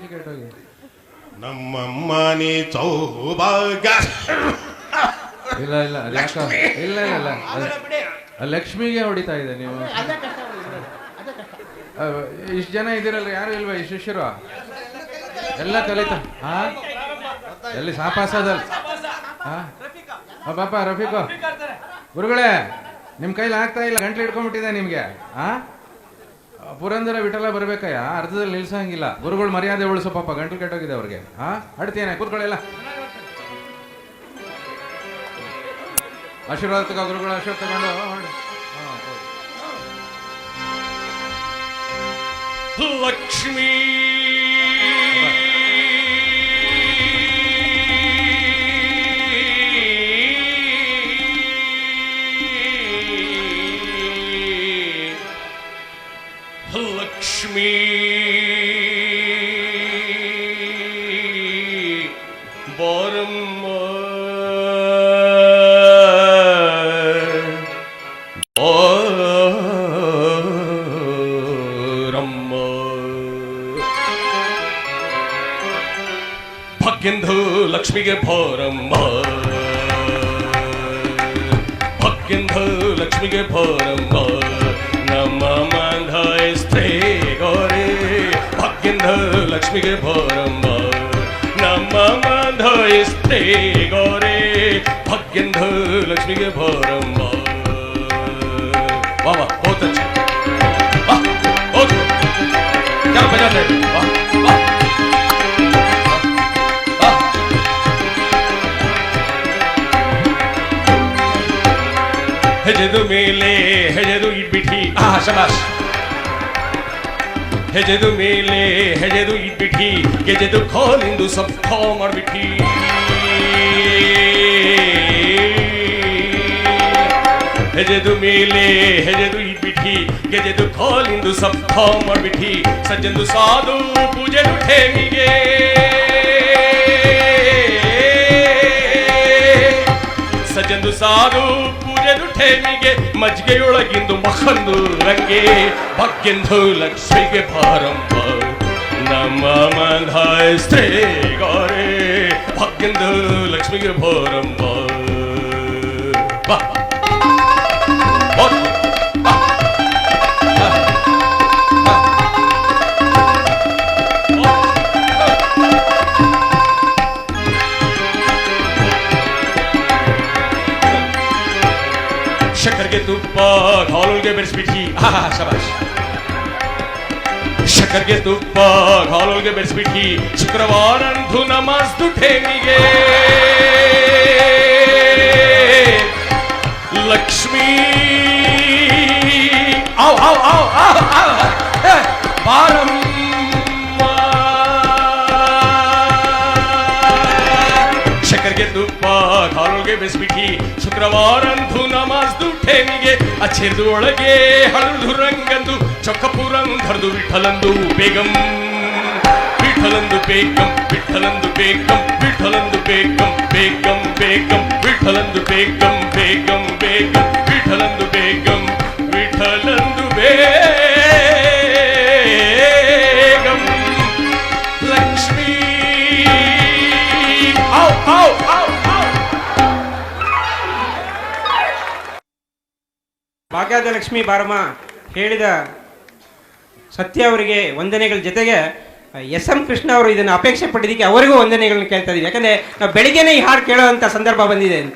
ಗಂಟ್ಲು ಕೆಟ್ಟೋಗಿ. ನಮ್ಮಮ್ಮ ನೀ ಸೌಭಾಗ್ಯ. ಇಲ್ಲ ಇಲ್ಲ ಯಾಕ ಇಲ್ಲ ಇಲ್ಲ ಇಲ್ಲ ಲಕ್ಷ್ಮಿಗೆ ಹೊಡಿತಾ ಇದೆ ನೀವು. ಇಷ್ಟು ಜನ ಇದ್ದೀರಲ್ಲ, ಯಾರು ಇಲ್ವಾ ಈ ಶಿಷ್ಯರು? ಎಲ್ಲ ಕಲಿತಾ ಎಲ್ಲಿ ಸಾಪಾಸದಲ್ಲಿ ಪಾಪ ರಫೀಕು ಗುರುಗಳೇ, ನಿಮ್ ಕೈಲಿ ಆಗ್ತಾ ಇಲ್ಲ, ಗಂಟ್ಲು ಇಟ್ಕೊಂಡ್ಬಿಟ್ಟಿದೆ ನಿಮ್ಗೆ. ಪುರಂದರ ವಿಠಲ ಬರ್ಬೇಕಯ್ಯ, ಅರ್ಧದಲ್ಲಿ ನಿಲ್ಸಂಗಿಲ್ಲ. ಗುರುಗಳು ಮರ್ಯಾದೆ ಉಳಿಸೋ ಪಾಪ, ಗಂಟ್ಲು ಕೆಟ್ಟೋಗಿದೆ ಅವ್ರಿಗೆ. ಅಡ್ತೇನೆ ಕೂತ್ಕೊಳ್ಳಿಲ್ಲ. ಆಶೀರ್ವಾದ ತಗೋ ಗುರುಗಳು, ಆಶೀರ್ವಾದ ತಗೊಂಡು ಲಕ್ಷ್ಮೀ ಲಕ್ಷ್ಮೀ ಬಾರಮ್ಮ ಭಕ್ಕೆಂದು ಲಕ್ಷ್ಮಿಗೆ ಬಾರಮ್ಮ, ಭಕ್ಕೆಂದು ಲಕ್ಷ್ಮಿಗೆ ಬಾರಮ್ಮ, ನಮ್ಮ ಮಂದಾಯಿಸ್ತೆ ಗೋರೆ. ಭಕ್ಕೆಂದು ಲಕ್ಷ್ಮಿಗೆ ಬಾರಮ್ಮ, ನಮ್ಮ ಮಂದಾಯಿಸ್ತೆ ಗೋರೆ. ಭಕ್ಕೆಂದು ಲಕ್ಷ್ಮಿಗೆ ಬಾರಮ್ಮ. वाह वाह, बहुत अच्छा, वाह बहुत, क्या बजाते हैं, वाह वाह वाह. ಹೆಜೆದು ಮೇಲೆ ಹೆಜೆದು ಇಟ್ಬಿಟ್ಟಿ, ಶಬಾಷ್. ಹೆಜೆದು ಮೇಲೆ ಹೆಜೆದು ಇಟ್ಬಿಟ್ಟಿ, ಗೆಜೆದು ಖಾಲಿಂದು ಸಬ್ ಖಾ ಮಾಡ್ಬಿಟ್ಟಿ. ಹೆಜೆದು ಮೇಲೆ ಹೆಜೆದು ಇಟ್ಬಿಟ್ಟಿ, ಗೆಜೆದು ಖಾಲಿಂದು ಸಬ್ ಖಾ ಮಾಡ್ಬಿಟ್ಟಿ. ಸಜ್ಜಂದು ಸಾಧು ಪೂಜೆದು ಠೇಮಿಗೆ, ಸಜ್ಜಂದು ಸಾಧು ಪೂಜೆದು ಠೇಮಿಗೆ. ಮಜ್ಗೆಯೊಳಗಿಂದು ಮಖಂದು ರಂಗೆ. ಭಕ್ಕೆಂದು ಲಕ್ಷ್ಮಿಗೆ ಬಾರಮ್ಮ, ನಮ್ಮ ಮಂದಾಯಿಸ್ತೆ ಗೋರೆ. ಭಕ್ಕೆಂದು ಲಕ್ಷ್ಮಿಗೆ ಬಾರಮ್ಮ. ಬಾ ಶಕರ್ಗೆ ತುಪ್ಪ ಹಾಲುಗೆ ಬೆರೆಸ್ಬಿಟ್ಟಿ, ಶಬಾಷ್. ಶಕರ್ಗೆ ತುಪ್ಪ ಹಾಲುಗೆ ಬೆರೆಸ್ಬಿಟ್ಟಿ. ಶುಕ್ರವಾರಂದು ನಮಾಜ್ದು ಠೇಮಿಗೆ. ಲಕ್ಷ್ಮೀ ಆವ್ ಆವ್ ಆವ್ ಆವ್ ಬಾರಮ್ಮ, ಶಕರ್ಗೆ ತುಪ್ಪ ಹಾಲುಗೆ ಬೆರೆಸ್ಬಿಟ್ಟಿ. ಶುಕ್ರವಾರಂದು ನಮಾಜ್ದು ಠೇಮಿಗೆ. ಅಚ್ಚೆದು ಒಳಗೆ ಹಳದು ರಂಗಂದು ಚೊಕ್ಕಪುರಂಧರ್ದು ವಿಠಲಂದು ಬೇಗಂ. ವಿಠಲಂದು ಬೇಗಂ, ವಿಠಲಂದು ಬೇಗಂ, ವಿಠಲಂದು ಬೇಗಂ, ಬೇಗಂ ಬೇಗಂ, ವಿಠಲಂದು ಬೇಗಂ, ಬೇಗಂ ಬೇಗಂ, ವಿಠಲಂದು ಬೇಗಂ, ವಿಠಲಂದು ಬೇಗಂ. ಲಕ್ಷ್ಮೀ ಔ ಔ ಔ ಔ. ಭಾಗ್ಯದ ಲಕ್ಷ್ಮೀ ಬಾರಮ್ಮ ಹೇಳಿದ ಸತ್ಯ ಅವರಿಗೆ ವಂದನೆಗಳ ಜೊತೆಗೆ ಎಸ್.ಎಂ. ಕೃಷ್ಣ ಅವರು ಇದನ್ನು ಅಪೇಕ್ಷೆ ಪಟ್ಟಿದ್ದಕ್ಕೆ ಅವರಿಗೂ ವಂದನೆಗಳನ್ನ ಕೇಳ್ತಾ ಇದೀವಿ. ಯಾಕಂದ್ರೆ ನಾವು ಬೆಳಿಗ್ಗೆನೇ ಈ ಹಾಡು ಕೇಳೋವಂಥ ಸಂದರ್ಭ ಬಂದಿದೆ ಅಂತ.